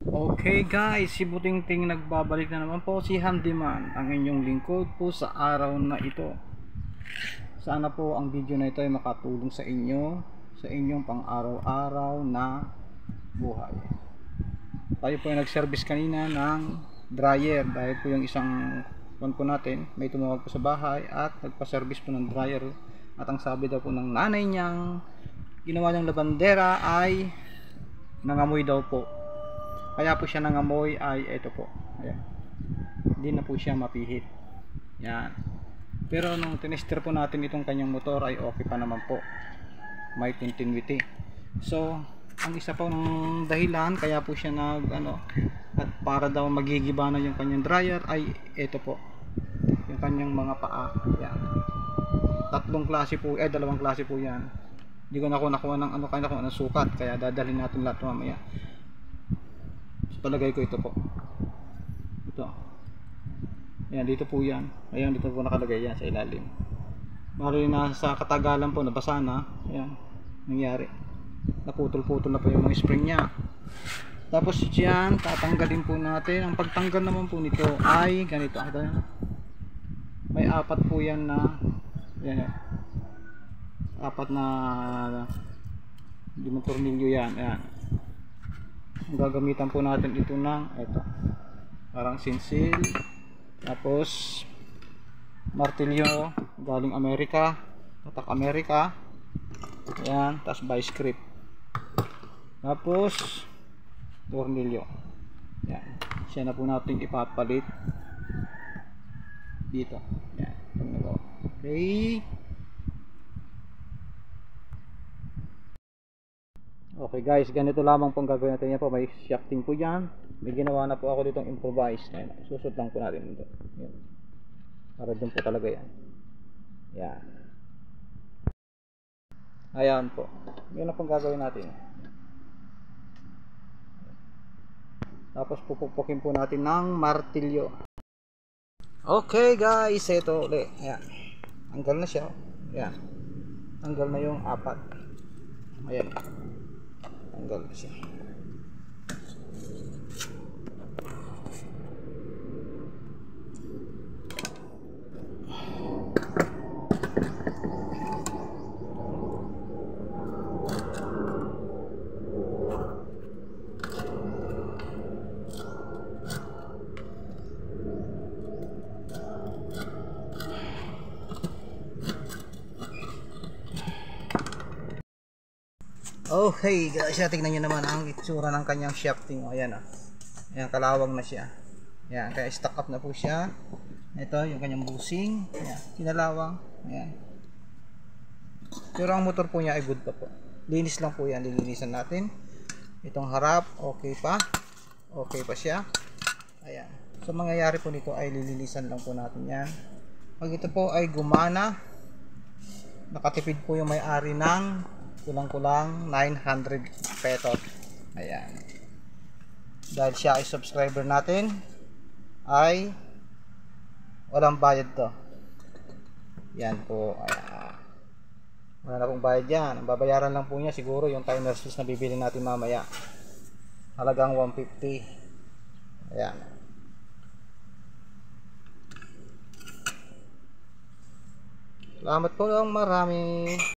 Okay guys, si Butingting nagbabalik na naman po, si Handyman, ang inyong lingkod po sa araw na ito. Sana po ang video na ito ay makatulong sa inyo, sa inyong pang-araw-araw na buhay. Tayo po ay nag-service kanina ng dryer dahil po yung isang buwan po natin may tumawag po sa bahay at nagpa-service po ng dryer, at ang sabi daw po ng nanay niyang ginawa niyang labandera ay nangamoy daw po. Kaya po siya nangamoy ay ito po. Ayan. Hindi na po siya mapihit. Yan. Pero nung tinester po natin itong kanyang motor ay okay pa naman po. May continuity. So, ang isa po ng dahilan kaya po siya at para daw magigiba na yung kanyang dryer ay ito po. Yung kanyang mga paa. Yan. Dalawang klase po yan. Hindi ko na nakuha ng sukat, kaya dadalhin natin lahat mamaya. Palagay ko ito po. Ito. Ayan, dito po yan. Ayan, dito po nakalagay yan sa ilalim. Bali na sa katagalan po, nabasa na. Ayan, nangyari. Naputol-putol na po yung mga spring nya. Tapos yan, tatanggalin po natin. Ang pagtanggal naman po nito ay ganito. May apat po yan na yan. Apat na limang tornilyo yan. Ayan. Gagamitan po natin ito ng parang sinsil, tapos martilyo galing Amerika, tatak Amerika, ayan, tapos vice grip, tapos tornilyo. Yan, siya na po natin ipapalit dito. Yan, okay. Okay guys, ganito lamang pong gagawin natin. Yan po, may shafting po dyan. May ginawa na po ako ditong improvise. Ayan, susot lang po natin dito. Yan. Para dun po talaga yan. Yan. Ayan po. Yan na pong gagawin natin. Tapos pupukpukin po natin ng martilyo. Okay guys, ito ulit. Ayan. Tanggal na siya. Ayan. Tanggal na yung apat. Ayan. Tanggal na siya. Okay guys, tingnan nyo naman ang itsura ng kanyang shafting. Ayan ayan, kalawang na siya. Ayan, kaya stock up na po siya. Ito yung kanyang busing. Ayan, kinalawang. Ayan. Pero ang motor po niya ay good pa po. Linis lang po yan, lilinisan natin. Itong harap, okay pa. Okay pa siya. Ayan. So mangyayari po nito ay lilinisan lang po natin yan. Pag ito po ay gumana, nakatipid po yung may-ari ng kulang-kulang 900 pesos. Ayan. Dahil siya ay subscriber natin, ay walang bayad to. Yan po. Ayan. Wala na pong bayad yan. Ang babayaran lang po niya siguro yung timer switch na bibili natin mamaya. Halagang 150. Ayan. Salamat po ng marami.